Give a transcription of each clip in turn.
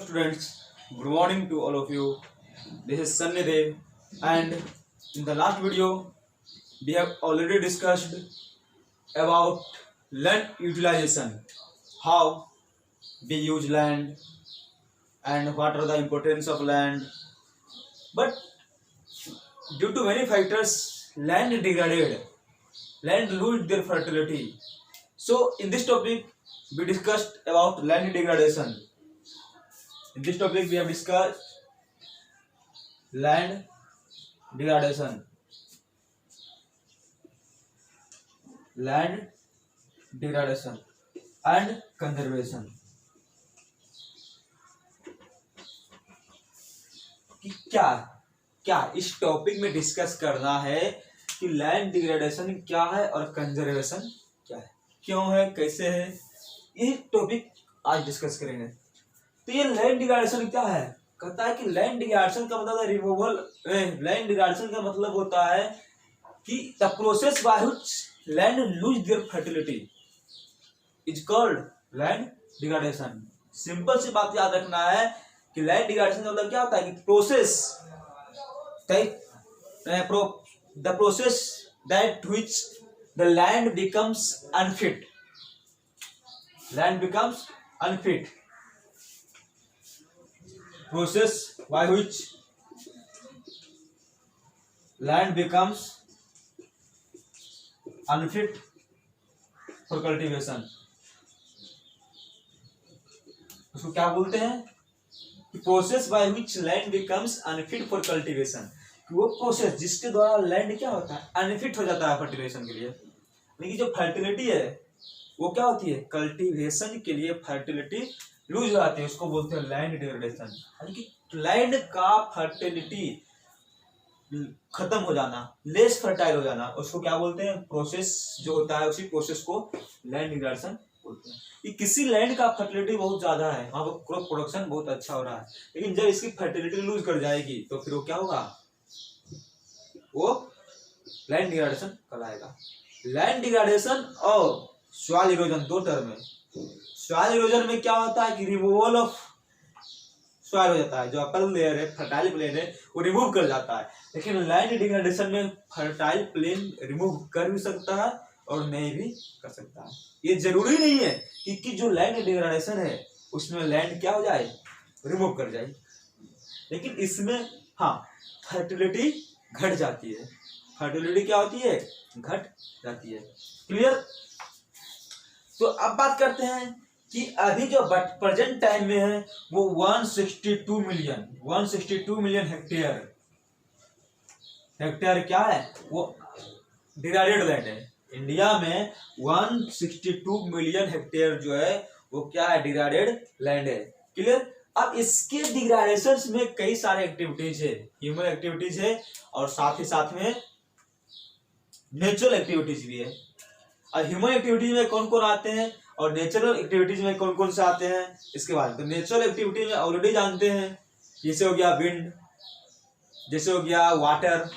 students, good morning to all of you. This is Sunny Dev, and in the last video we have already discussed about land utilization, how we use land and what are the importance of land. But due to many factors, land degraded, land lose their fertility. So in this topic we discussed about land degradation. In this topic we have discussed land degradation, land degradation and conservation. कि क्या क्या इस topic में discuss करना है कि land degradation क्या है और कंजर्वेशन क्या है, क्यों है, कैसे है, ये टॉपिक आज डिस्कस करेंगे। तो ये लैंड डिग्रेडेशन क्या है, कहता है कि लैंड डिग्रेडेशन का मतलब है रिमूवल। लैंड डिग्रेडेशन का मतलब होता है कि the process by which land lose their fertility is called land degradation. Simple सी बात याद रखना है कि लैंड डिग्रेडेशन का मतलब क्या होता है कि the process that which the land becomes unfit, land becomes unfit, process by which land becomes unfit for cultivation। उसको क्या बोलते हैं कि process by which land becomes unfit for cultivation, कि वो प्रोसेस जिसके द्वारा लैंड क्या होता है, अनफिट हो जाता है फर्टिलाइजेशन के लिए। लेकिन जो फर्टिलिटी है वो क्या होती है, कल्टीवेशन के लिए फर्टिलिटी लूज हो जाती है, उसको बोलते हैं लैंड डिग्रेडेशन। यानी कि लैंड का फर्टिलिटी खत्म हो जाना, लेस फर्टाइल हो जाना, उसको क्या बोलते हैं, प्रोसेस जो होता है उसी प्रोसेस को लैंड डिग्रेडेशन बोलते हैं। कि किसी लैंड का फर्टिलिटी बहुत ज्यादा है, वहां पर क्रॉप प्रोडक्शन बहुत अच्छा हो रहा है, लेकिन जब इसकी फर्टिलिटी लूज कर जाएगी तो फिर वो क्या होगा, वो लैंड डिग्रेडेशन कहलाएगा। लैंड डिग्रेडेशन और सॉइल इरोजन दो टर्म है। सॉइल इरोजन में क्या होता है कि रिमूवल ऑफ सॉइल हो जाता है, जो अपर लेयर है, फर्टाइल प्लेन है, वो रिमूव कर जाता है। लेकिन लैंड डिग्रेडेशन में फर्टाइल प्लेन रिमूव कर भी सकता है और नहीं भी कर सकता है। ये जरूरी नहीं है कि जो लैंड डिग्रेडेशन है उसमें लैंड क्या हो जाए, रिमूव कर जाए, लेकिन इसमें हाँ फर्टिलिटी घट जाती है, फर्टिलिटी क्या होती है, घट जाती है। क्लियर। तो अब बात करते हैं कि अभी जो प्रेजेंट टाइम में है वो 162 मिलियन हेक्टेयर क्या है, वो डिग्रेडेड लैंड है। इंडिया में 162 मिलियन हेक्टेयर जो है वो क्या है, डिग्रेडेड लैंड है। क्लियर। अब इसके डिग्रेडेशन में कई सारे एक्टिविटीज है, ह्यूमन एक्टिविटीज है और साथ ही साथ में नेचुरल एक्टिविटीज भी है। और ह्यूमन एक्टिविटीज में कौन कौन आते हैं और नेचुरल एक्टिविटीज में कौन कौन से आते हैं, इसके बाद तो नेचुरल एक्टिविटीज में ऑलरेडी जानते हैं, जैसे हो गया विंड, जैसे हो गया वाटर,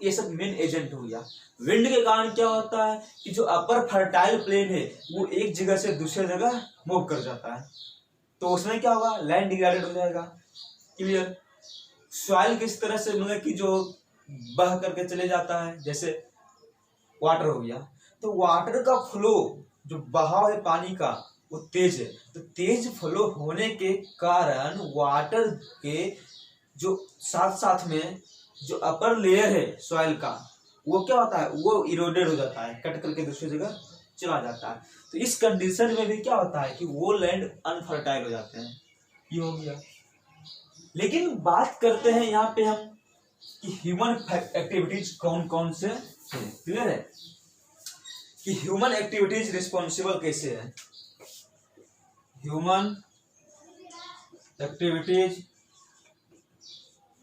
ये सब मेन एजेंट हो गया। विंड के कारण क्या होता है कि जो अपर फर्टाइल प्लेन है वो एक जगह से दूसरी जगह मूव कर जाता है, तो उसमें क्या होगा, लैंड डिग्रेडेड हो जाएगा। क्लियर। सॉइल किस तरह से मतलब कि जो बह करके चले जाता है, जैसे वाटर हो गया, तो वाटर का फ्लो, जो बहाव है पानी का, वो तेज है, तो तेज फ्लो होने के कारण वाटर के जो साथ साथ में जो अपर लेयर है सॉइल का, वो क्या होता है, वो इरोडेड हो जाता है, कट करके दूसरी जगह चला जाता है। तो इस कंडीशन में भी क्या होता है कि वो लैंड अनफर्टाइल हो जाते हैं, ये हो गया। लेकिन बात करते हैं यहाँ पे हम कि ह्यूमन एक्टिविटीज कौन कौन से हैं। क्लियर है कि ह्यूमन एक्टिविटीज रिस्पॉन्सिबल कैसे है, human activities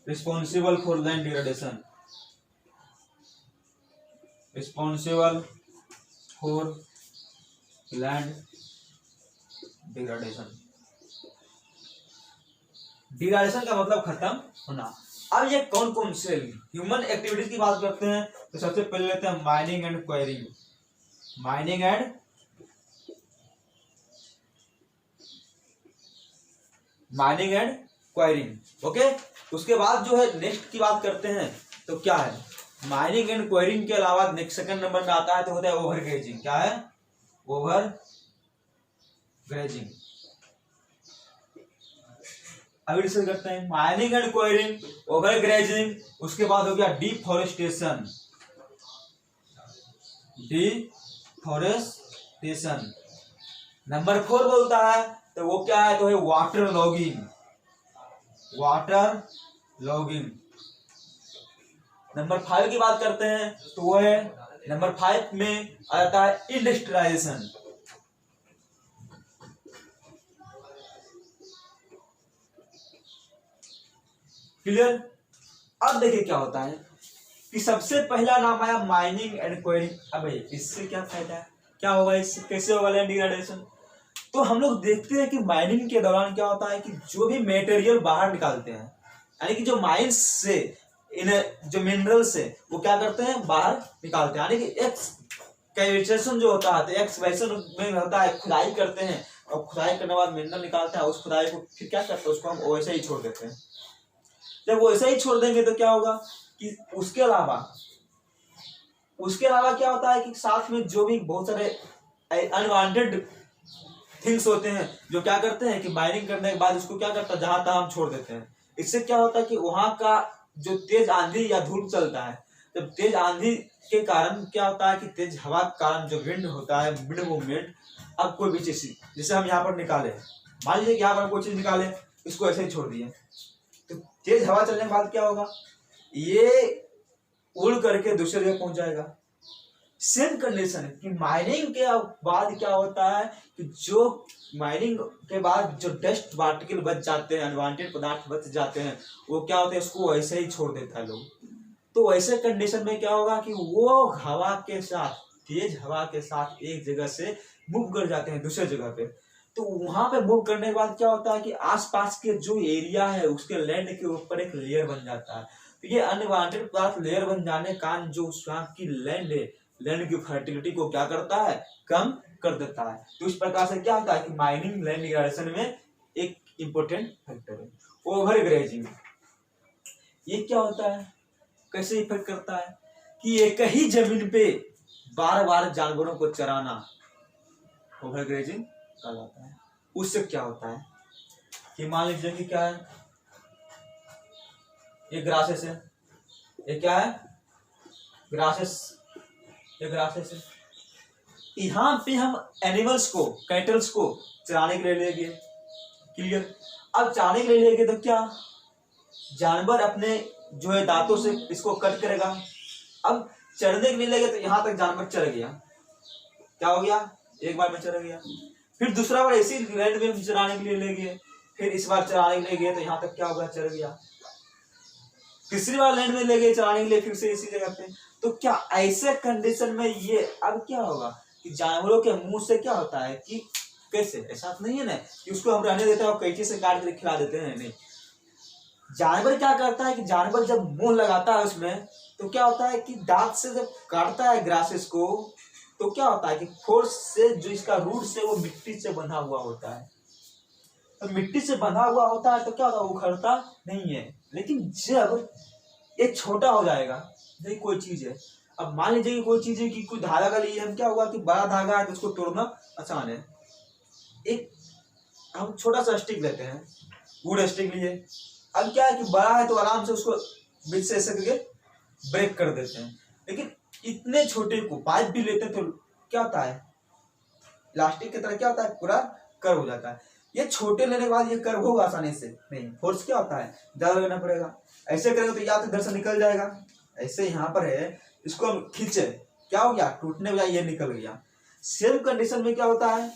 responsible for land degradation, responsible for land degradation. Degradation का मतलब खत्म होना। अब ये कौन कौन से ह्यूमन एक्टिविटीज की बात करते हैं तो सबसे पहले लेते हैं mining and enquiring. Mining and mining and enquiring. Okay, उसके बाद जो है नेक्स्ट की बात करते हैं तो क्या है, माइनिंग एंड क्वायरिंग के अलावा नेक्स्ट सेकंड नंबर में आता है तो होता है ओवर ग्रेजिंग। क्या है, ओवर ग्रेजिंग। अभी डिस्कस करते हैं mining and enquiring, over grazing, उसके बाद हो गया डिफॉरेस्टेशन। डिफॉरेस्टेशन नंबर 4 बोलता है तो वो क्या है, तो है water logging. Water logging. Number 5 की बात करते हैं तो वो है, नंबर 5 में आ जाता है इंडस्ट्रियलाइजेशन। क्लियर। अब देखिए क्या होता है कि सबसे पहला नाम आया माइनिंग एंड क्वायरिंग। अब इससे क्या फायदा है, क्या होगा, इससे कैसे होगा लैंड डिग्रेडेशन। तो हम लोग देखते हैं कि माइनिंग के दौरान क्या होता है कि जो भी मटेरियल बाहर निकालते हैं, यानी कि जो माइंस से इन जो मिनरल्स है वो क्या करते हैं, बाहर निकालते हैं, यानी कि एक्सकैवेशन जो होता है, एक्सकैवेशन में होता है, खुदाई करते हैं और खुदाई करने के बाद मिनरल निकालते हैं, उस खुदाई को फिर क्या करते हैं, उसको हम वैसे ही छोड़ देते हैं। जब वैसे ही छोड़ देंगे तो क्या होगा कि उसके अलावा क्या होता है कि साथ में जो भी बहुत सारे अनवांटेड थिंग्स होते हैं जो क्या करते हैं कि माइनिंग करने के बाद उसको क्या करता है, जहां तहां हम छोड़ देते हैं। इससे क्या होता है कि वहां का जो तेज आंधी या धूप चलता है, जब तेज आंधी के कारण क्या होता है कि तेज हवा के कारण जो विंड होता है, विंड मूवमेंट, अब कोई भी चीज जैसे हम यहाँ पर निकाले, मान लीजिए यहाँ पर कोई चीज निकाले, इसको ऐसे ही छोड़ दिए, तो तेज हवा चलने के बाद क्या होगा, ये उड़ करके दूसरी जगह पहुंच जाएगा। सेम कंडीशन है कि माइनिंग के बाद क्या होता है कि जो माइनिंग के बाद जो डस्ट पार्टिकल बच जाते हैं, अनवांटेड पदार्थ बच जाते हैं, वो क्या होते हैं, उसको वैसे ही छोड़ देता है लोग। तो वैसे कंडीशन में क्या होगा कि वो हवा के साथ, तेज हवा के साथ एक जगह से मूव कर जाते हैं दूसरे जगह पे। तो वहां पे मूव करने के बाद क्या होता है कि आसपास के जो एरिया है उसके लैंड के ऊपर एक लेयर बन जाता है। तो ये अनवांटेड पदार्थ लेयर बन जाने के कारण जो वहां की लैंड है, लैंड की फर्टिलिटी को क्या करता है, कम कर देता है। तो इस प्रकार से क्या होता है कि माइनिंग लैंड डिग्रेडेशन में एक इंपॉर्टेंट फैक्टर है। ओवर ग्रेजिंग, ये क्या होता है, कैसे इफेक्ट करता है कि एक ही जमीन पे बार बार जानवरों को चराना ओवर ग्रेजिंग कहलाता है। उससे क्या होता है कि मान लीजिए कि क्या है, ये ग्रासेस है, ये क्या है, ग्रासेस, ये ग्रासेस है। यहाँ पे हम एनिमल्स को, कैटल्स को चराने के लिए ले गए, क्लियर। अब चराने के लिए ले गए तो क्या, जानवर अपने जो है दांतों से इसको कट करेगा। अब चरने के लिए ले गए तो यहाँ तक जानवर चढ़ गया, क्या हो गया, एक बार में चढ़ गया। फिर दूसरा बार इसी लैंड में चराने के लिए ले गए, फिर इस बार चराने के लिए गए तो यहाँ तक क्या होगा, चढ़ गया। तीसरी बार लैंड में ले गए चराने के लिए फिर से इसी जगह पे। तो क्या ऐसे कंडीशन में ये अब क्या होगा कि जानवरों के मुंह से क्या होता है कि कैसे, ऐसा नहीं है ना कि उसको हम रहने देते हैं और कैंची से काट के खिला देते हैं, नहीं। जानवर क्या करता है कि जानवर जब मुंह लगाता है उसमें तो क्या होता है कि दांत से जब काटता है ग्रासेस को तो क्या होता है कि फोर्स से जो इसका रूट से वो मिट्टी से बंधा हुआ होता है। तो मिट्टी से बंधा हुआ होता है तो क्या होता है, उखड़ता नहीं है। लेकिन जब ये छोटा हो जाएगा, नहीं कोई चीज है, अब मान लीजिए कोई चीज है कि कोई धागा का लिए हम, क्या हुआ कि बड़ा धागा है तो उसको तोड़ना आसान है। एक हम छोटा सा स्टिक लेते हैं, वुड स्टिक लिए, अब क्या है कि बड़ा है तो आराम से उसको बीच से ऐसे करके ब्रेक कर देते हैं। लेकिन इतने छोटे को पाइप भी लेते हैं तो क्या होता है, प्लास्टिक की तरह क्या होता है, पूरा कर्व हो जाता है। ये छोटे लेने के बाद ये कर्व होगा आसानी से नहीं, फोर्स क्या होता है, ज्यादा लेना पड़ेगा। ऐसे करेंगे तो या तो इधर से निकल जाएगा, ऐसे यहाँ पर है, इसको हम खींचे, क्या हो गया, टूटने बजाय ये निकल गया। सेम कंडीशन में क्या होता है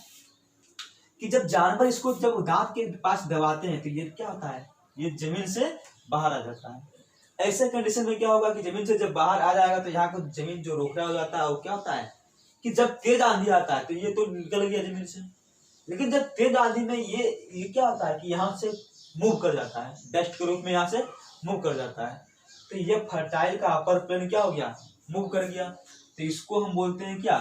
कि जब जानवर इसको जब दांत के पास दबाते हैं तो ये क्या होता है, ये जमीन से बाहर आ जाता है। ऐसे कंडीशन में क्या होगा कि जमीन से जब बाहर आ जाएगा तो यहाँ को जमीन जो रोकड़ा हो जाता है वो क्या होता है कि जब तेज आंधी आता है तो ये तो निकल गया जमीन से। लेकिन जब तेज आंधी में ये क्या होता है कि यहाँ से मूव कर जाता है, डस्ट के रूप में यहाँ से मूव कर जाता है। तो ये फर्टाइल का अपर प्लेन क्या हो गया, मूव कर गया। तो इसको हम बोलते हैं क्या,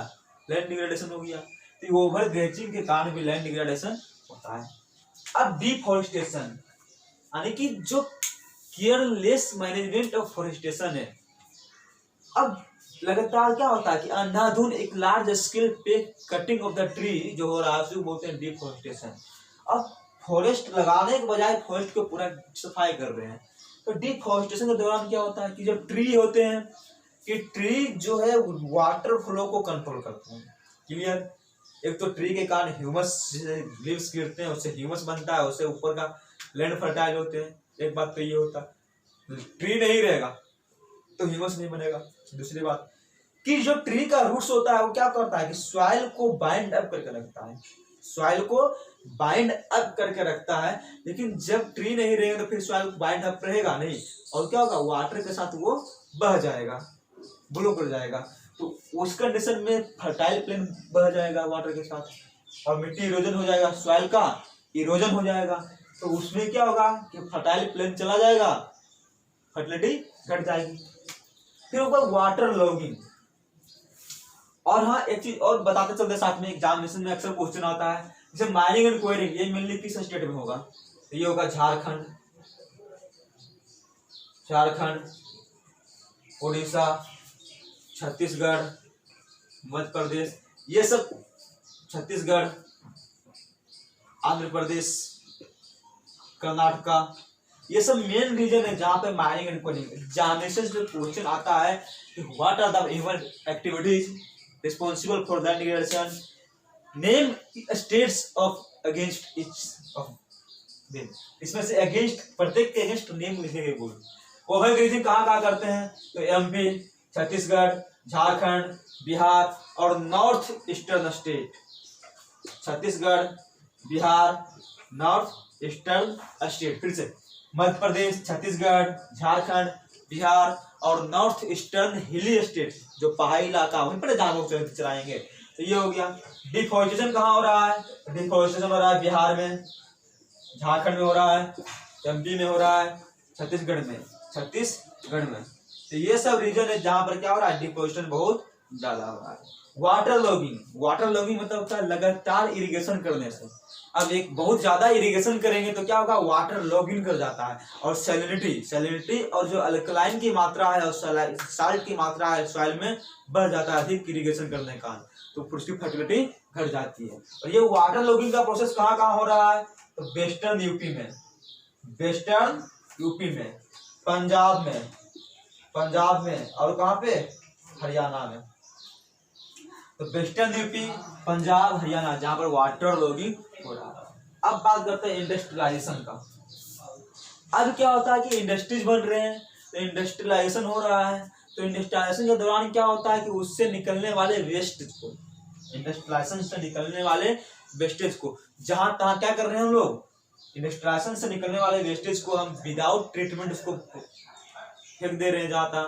लैंड डिग्रेडेशन हो गया। तो ओवर ग्रेजिंग के कारण भी लैंड डिग्रेडेशन होता है। अब डिफॉरेस्टेशन यानी कि जो केयरलेस मैनेजमेंट ऑफ फॉरेस्टेशन है। अब लगातार क्या होता है कि अंधाधुंध एक लार्ज स्केल पे कटिंग ऑफ द ट्री जो हो रहा है उसको बोलते हैं डिफॉरेस्टेशन। अब फॉरेस्ट लगाने के बजाय फॉरेस्ट को पूरा सफाई कर रहे हैं। तो डिफॉरेस्टेशन के दौरान क्या होता है कि जो ट्री होते हैं कि ट्री जो है वाटर फ्लो को कंट्रोल करते हैं। क्लियर? एक तो ट्री के कारण ह्यूमस लीव्स गिरते हैं, उससे ह्यूमस बनता है, उससे ऊपर का लैंड फर्टाइल होते हैं। एक बात तो ये होता है ट्री नहीं रहेगा तो ह्यूमस नहीं बनेगा। दूसरी बात कि जो ट्री का रूट्स होता है वो क्या करता है कि सॉइल को बाइंड अप करके रखता है, सॉइल को बाइंड अप करके रखता है। लेकिन जब ट्री नहीं रहेगा तो फिर सॉइल बाइंड अप रहेगा नहीं, और क्या होगा वाटर के साथ वो बह जाएगा, ब्लो कर जाएगा। तो उस कंडीशन में फर्टाइल प्लेन बह जाएगा वाटर के साथ और मिट्टी इरोजन हो जाएगा, सॉइल का इरोजन हो जाएगा। तो उसमें क्या होगा कि फर्टाइल प्लेन चला जाएगा, फर्टिलिटी घट जाएगी। फिर ऊपर वाटर लॉगिंग। और हाँ एक चीज और बताते चलते साथ में, एग्जामिनेशन में अक्सर क्वेश्चन आता है जैसे माइनिंग एंड क्वेरिंग, ये मेनली किस स्टेट में होगा? तो ये होगा झारखंड, उड़ीसा, छत्तीसगढ़, मध्य प्रदेश, ये सब छत्तीसगढ़, आंध्र प्रदेश, कर्नाटका, ये सब मेन रीजन है जहां पे माइनिंग एंड क्वेरिंग। एग्जामिनेशन में क्वेश्चन आता है कि what are the human activities responsible for the degradation, name states of against each of them. इसमें से अगेंस्ट, प्रत्येक के अगेंस्ट नेम लिखेंगे बोल। ओवर ग्रेजिंग कहाँ करते हैं? तो एमपी, छत्तीसगढ़, झारखंड, बिहार और north eastern state. Chhattisgarh, Bihar, north eastern state. फिर से मध्य प्रदेश, छत्तीसगढ़, झारखंड, बिहार और नॉर्थ ईस्टर्न हिली स्टेट, जो पहाड़ी इलाका वहीं पर जहां चलाएंगे। तो ये हो गया। डिफॉरेस्टेशन कहाँ हो रहा है? डिफॉरेस्टेशन हो रहा है बिहार में, झारखंड में हो रहा है, एमपी में हो रहा है, छत्तीसगढ़ में। तो ये सब रीजन है जहां पर क्या हो रहा है, डिफॉरेस्टेशन बहुत ज्यादा हो रहा है। वाटर लॉगिंग मतलब होता है लगातार इरिगेशन करने से। अब एक बहुत ज्यादा इरिगेशन करेंगे तो क्या होगा, वाटर लॉगिंग कर जाता है। और सैलिनिटी और जो अल्कलाइन की मात्रा है और साल्ट की मात्रा है सॉइल में बढ़ जाता है अधिक इरिगेशन करने का, तो उसकी फर्टिलिटी घट जाती है। और ये वाटर लॉगिंग का प्रोसेस कहाँ हो रहा है? तो वेस्टर्न यूपी में, पंजाब में और कहाँ पे? हरियाणा में। तो वेस्टर्न यूपी, पंजाब, हरियाणा जहां पर वाटर लॉगिंग हो रहा है। अब बात करते हैं इंडस्ट्रियलाइजेशन का। अब क्या होता है कि इंडस्ट्रीज बन रहे हैं तो इंडस्ट्रियलाइजेशन हो रहा है। तो इंडस्ट्रियलाइजेशन के दौरान क्या होता है कि उससे निकलने वाले वेस्टेज को, इंडस्ट्रियलाइजेशन से निकलने वाले वेस्टेज को जहां तहां क्या कर रहे हैं हम लोग, इंडस्ट्रियलाइजेशन से निकलने वाले वेस्टेज को हम विदाउट ट्रीटमेंट उसको फेंक दे रहे हैं जहां तहां।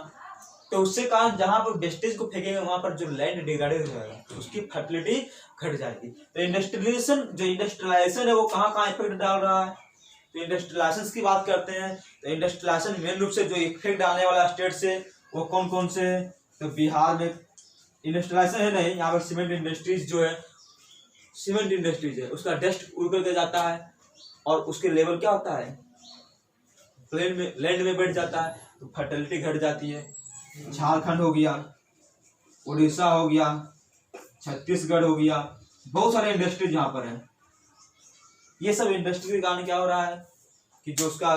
तो उससे कारण जहां पर वेस्टेज को फेंकेंगे वहां पर जो लैंड डिग्रेडेड हो जाएगा, उसकी फर्टिलिटी घट जाएगी। तो इंडस्ट्रियलाइजेशन है वो कहाँ इफेक्ट डाल रहा है? तो इंडस्ट्रियलाइजेशन की बात करते हैं तो इंडस्ट्रियलाइजेशन मेन रूप से जो इफेक्ट डालने वाला स्टेट से वो कौन कौन से है? तो बिहार में इंडस्ट्रियलाइजेशन है नहीं, यहाँ पर सीमेंट इंडस्ट्रीज है, उसका डस्ट उड़ करके जाता है और उसके लेवल क्या होता है, प्लेन में, लैंड में बैठ जाता है, तो फर्टिलिटी घट जाती है। झारखंड हो गया, उड़ीसा हो गया, छत्तीसगढ़ हो गया, बहुत सारे इंडस्ट्रीज यहाँ पर हैं। ये सब इंडस्ट्री के कारण क्या हो रहा है कि जो उसका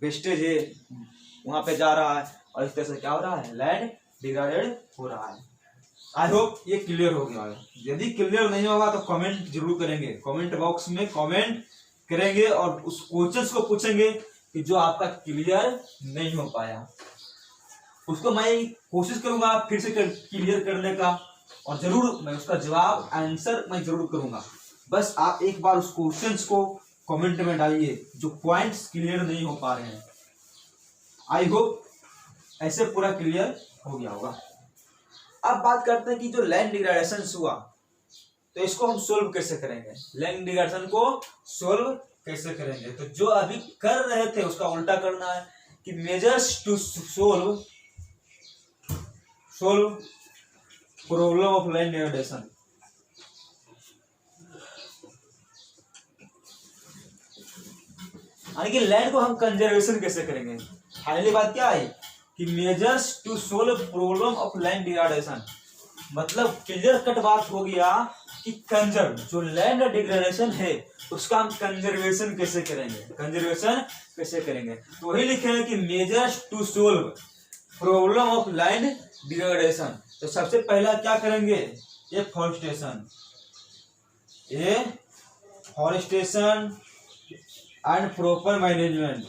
वेस्टेज है वहां पे जा रहा है और इस तरह से क्या हो रहा है, लैंड डिग्रेडेड हो रहा है। आई होप ये क्लियर हो गया है। यदि क्लियर नहीं होगा तो कमेंट जरूर करेंगे, कमेंट बॉक्स में कमेंट करेंगे और उस क्वेश्चंस को पूछेंगे कि जो आपका क्लियर नहीं हो पाया, उसको मैं कोशिश करूंगा फिर से क्लियर करने का, और जरूर मैं उसका जवाब आंसर मैं जरूर करूंगा। बस आप एक बार उस क्वेश्चंस को कमेंट में डालिए जो पॉइंट्स क्लियर नहीं हो पा रहे हैं। आई होप ऐसे पूरा क्लियर हो गया होगा। अब बात करते हैं कि जो लैंड डिग्रेडेशन हुआ तो इसको हम सोल्व कैसे करेंगे, लैंड डिग्रेडेशन को सोल्व कैसे करेंगे। तो जो अभी कर रहे थे उसका उल्टा करना है कि measures to solve problem of land degradation. यानी कि लैंड को हम कंजर्वेशन कैसे करेंगे। फाइनली बात क्या है कि measures to solve problem of land degradation, मतलब क्लियर कट बात हो गया कि कंजर्व जो लैंड डिग्रेडेशन है उसका हम कंजर्वेशन कैसे करेंगे, कंजर्वेशन कैसे करेंगे। तो वही लिखे हैं कि measures to solve problem of land degradation. तो सबसे पहला क्या करेंगे, ये forestation and proper management,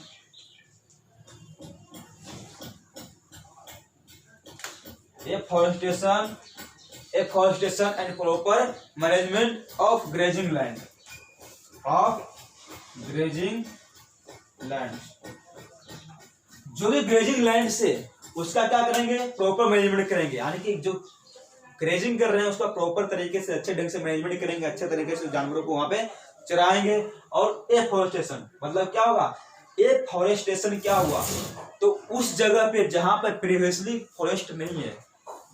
forestation and proper management of grazing land, जो भी ग्रेजिंग लैंड से उसका क्या करेंगे, प्रॉपर मैनेजमेंट करेंगे। यानी कि जो ग्रेजिंग कर रहे हैं उसका प्रॉपर तरीके से अच्छे ढंग से मैनेजमेंट करेंगे, अच्छे तरीके से जानवरों को वहां पे चराएंगे। और एफॉरेस्टेशन मतलब क्या होगा, एफॉरेस्टेशन क्या हुआ, तो उस जगह पे जहां पर प्रीवियसली फॉरेस्ट नहीं है,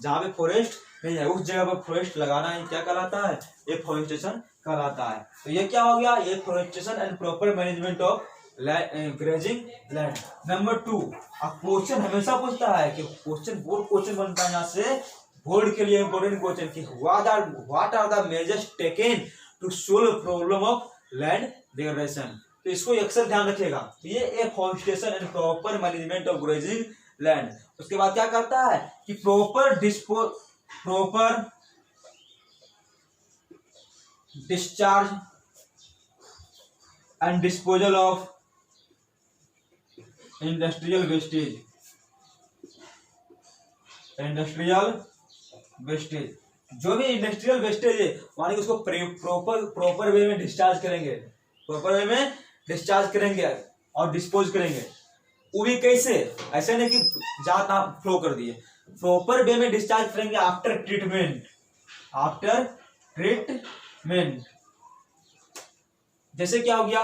जहां पे फॉरेस्ट नहीं है उस जगह पर फॉरेस्ट लगाना ही क्या कहलाता है, एफॉरेस्टेशन कहलाता है। तो ये क्या हो गया, afforestation and proper management of grazing land. Number 2, अब क्वेश्चन हमेशा पूछता है कि क्वेश्चन बोर्ड क्वेश्चन बनता है यहाँ से, बोर्ड के लिए इंपॉर्टेंट क्वेश्चन कि what are the measures taken to solve problem of land degradation. तो इसको अक्सर ध्यान रखिएगा, ये afforestation and proper management of grazing land. उसके बाद क्या करता है कि proper discharge and disposal of industrial wastage, जो भी इंडस्ट्रियल वेस्टेज है मानी कि उसको प्रॉपर वे में डिस्चार्ज करेंगे, और डिस्पोज करेंगे। वो भी कैसे, ऐसे नहीं कि ज्यादा फ्लो कर दिए, प्रॉपर वे में डिस्चार्ज करेंगे आफ्टर ट्रीटमेंट। जैसे क्या हो गया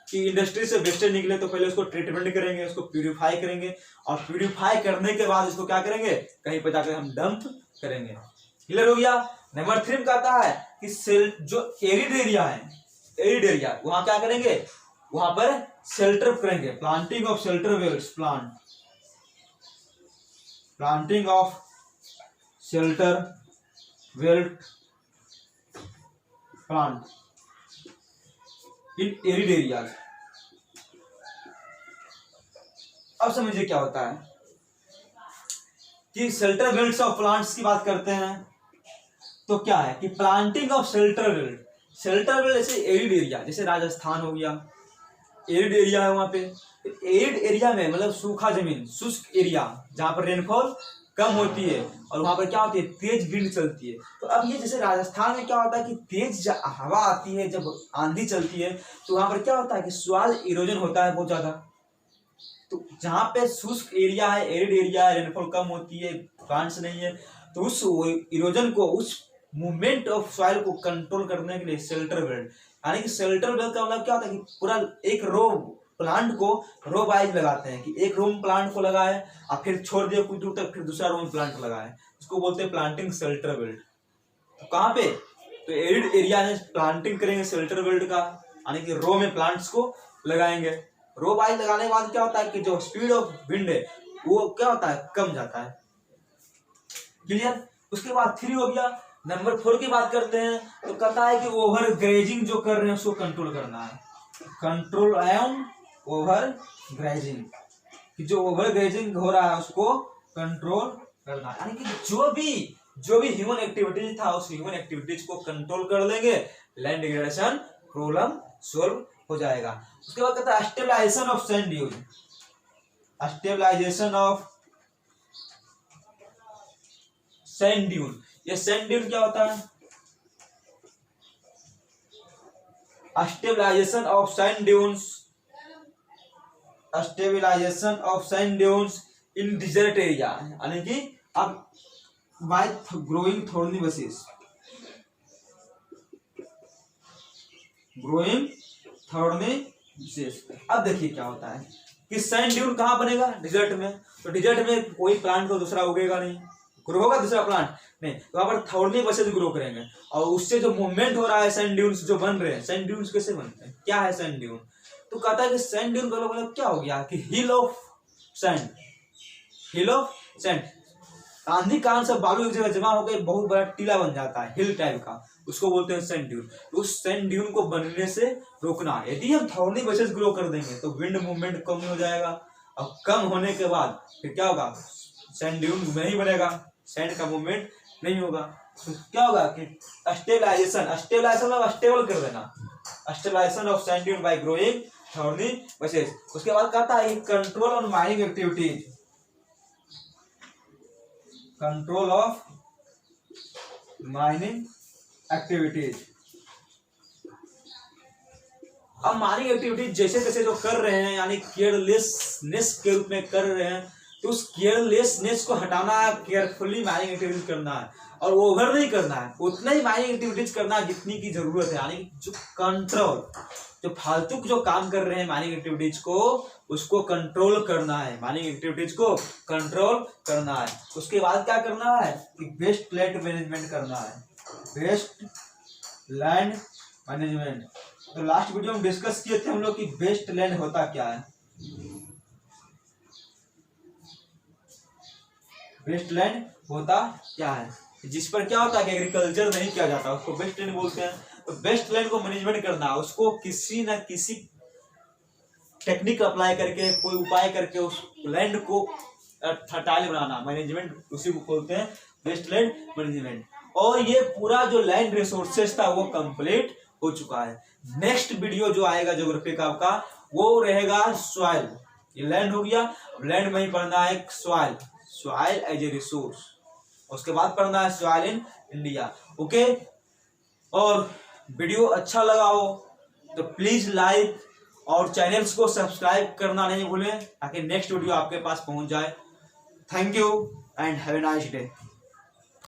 कि इंडस्ट्री से वेस्टेज निकले तो पहले उसको ट्रीटमेंट करेंगे, उसको प्यूरिफाई करेंगे, और प्यूरिफाई करने के बाद उसको क्या करेंगे, कहीं पे जाकर हम डंप करेंगे। क्लियर हो गया। नंबर 3 कहता है कि जो एरिड एरिया वहां क्या करेंगे, वहां पर शेल्टर करेंगे, planting of shelter belts, planting of shelter belt plant in arid areas. अब समझिए क्या होता है कि शेल्टर बेल्ट्स ऑफ प्लांट्स की बात करते हैं तो क्या है कि प्लांटिंग ऑफ शेल्टर बेल्ट जैसे एरिड एरिया, जैसे राजस्थान हो गया, एरिड एरिया है वहां पे। एरिड एरिया में मतलब सूखा जमीन, शुष्क एरिया जहां पर रेनफॉल कम होती है और वहां पर क्या होती है, तेज विंड चलती है। तो अब ये जैसे राजस्थान में क्या होता है कि तेज हवा आती है, जब आंधी चलती है तो वहां पर क्या होता है कि सॉइल इरोजन होता है बहुत ज्यादा। तो जहां पे शुष्क एरिया है, एरिड एरिया है, रेनफॉल कम होती है, प्लांट्स नहीं है, तो उस इरोजन को, उस मूवमेंट ऑफ सॉइल को कंट्रोल करने के लिए शेल्टर बेल्ट, यानी कि शेल्टर बेल्ट का मतलब क्या होता है कि पूरा एक रो प्लांट को रो वाइज लगाते हैं, कि एक रो में प्लांट को लगाए और फिर छोड़ दिया कुछ दूर तक, फिर दूसरा रो में प्लांट लगाए, इसको बोलते हैं प्लांटिंग शेल्टर बेल्ट। तो कहाँ पे, तो एरिड एरिया में प्लांटिंग करेंगे शेल्टर बेल्ट का, यानी कि रो में प्लांट्स को लगाएंगे। रो वाइज लगाने के बाद क्या होता है कि जो स्पीड ऑफ विंड है वो क्या होता है, कम जाता है। क्लियर। उसके बाद 3 हो गया। नंबर 4 की बात करते हैं तो कहता है कि ओवर ग्रेजिंग जो कर रहे हैं उसको कंट्रोल करना है, कंट्रोल एंड ओवर ग्रेजिंग, कि जो ओवर ग्रेजिंग हो रहा है उसको कंट्रोल करना है, यानी कि जो भी ह्यूमन एक्टिविटीज था उस ह्यूमन एक्टिविटीज को कंट्रोल कर लेंगे, लैंड डिग्रेडेशन प्रॉब्लम सॉल्व हो जाएगा। उसके बाद कहता है stabilisation of sand dune, stabilisation of sand dune. ये सैंड ड्यून क्या होता है, stabilisation of sand dunes, stabilisation of sand dunes in desert area, यानी कि अब by growing thorny bushes, growing thorny bushes. अब देखिए क्या होता है कि सैंड ड्यून कहाँ बनेगा, डिजर्ट में। तो डिजर्ट में कोई प्लांट तो दूसरा उगेगा नहीं, ग्रो होगा दूसरा प्लांट नहीं, तो वहां पर थॉर्नी बसेस ग्रो करेंगे, और उससे जो मूवमेंट हो रहा है, सैंड ड्यून्स जो बन रहे हैं, सैंड ड्यून्स कैसे बनते हैं, क्या है सैंड ड्यून, तो कहता है कि सैंड ड्यून का मतलब क्या हो गया कि hill of sand, hill of sand, आंधी कान से बालू एक जगह जमा होकर बहुत बड़ा टीला बन जाता है हिल टाइप का, उसको बोलते हैं सैंड ड्यून। तो उस सैंड ड्यून को बनने से रोकना। यदि हम थॉर्नी बसेस ग्रो कर देंगे तो विंड मूवमेंट कम हो जाएगा, और कम होने के बाद फिर क्या होगा, सैंड ड्यून नहीं बनेगा, सैंड का मूवमेंट नहीं होगा। तो क्या होगा कि स्टेबलाइजेशन, स्टेबलाइजेशन मतलब स्टेबल कर देना, stabilisation of sand dune by growing thorny bushes. उसके बाद कहता है control on mining activities, control of mining activities. अब माइनिंग एक्टिविटीज जैसे तैसे जो कर रहे हैं, यानी केयरलेसनेस के रूप में कर रहे हैं, तो उस केयरलेसनेस को हटाना है, केयरफुली माइनिंग एक्टिविटीज करना है, और ओवर नहीं करना है, उतना ही माइनिंग एक्टिविटीज करना है जितनी की जरूरत है। यानी जो कंट्रोल, जो फालतू जो काम कर रहे हैं माइनिंग एक्टिविटीज को, उसको कंट्रोल करना है, माइनिंग एक्टिविटीज को कंट्रोल करना है। उसके बाद क्या करना है कि बेस्ट लैंड मैनेजमेंट करना है, बेस्ट लैंड मैनेजमेंट। तो लास्ट वीडियो में डिस्कस किए थे हम लोग कि बेस्ट लैंड होता क्या है। बेस्ट लैंड होता क्या है, जिस पर क्या होता है कि एग्रीकल्चर नहीं किया जाता, उसको बेस्ट लैंड बोलते हैं। तो बेस्ट लैंड को मैनेजमेंट करना, उसको किसी न किसी टेक्निक अप्लाई करके, कोई उपाय करके उस लैंड को फर्टाइल बनाना, मैनेजमेंट उसी को बोलते हैं बेस्ट लैंड मैनेजमेंट। और ये पूरा जो लैंड रिसोर्सेज था वो कंप्लीट हो चुका है। नेक्स्ट वीडियो जो आएगा ज्योग्राफी का आपका, वो रहेगा सॉइल। ये लैंड हो गया, लैंड में ही पढ़ना है soil, soil as a resource. उसके बाद पढ़ना है सॉइल इन इंडिया। ओके, और वीडियो अच्छा लगा हो तो प्लीज लाइक और चैनल्स को सब्सक्राइब करना नहीं भूलें, ताकि नेक्स्ट वीडियो आपके पास पहुंच जाए। Thank you and have a nice day.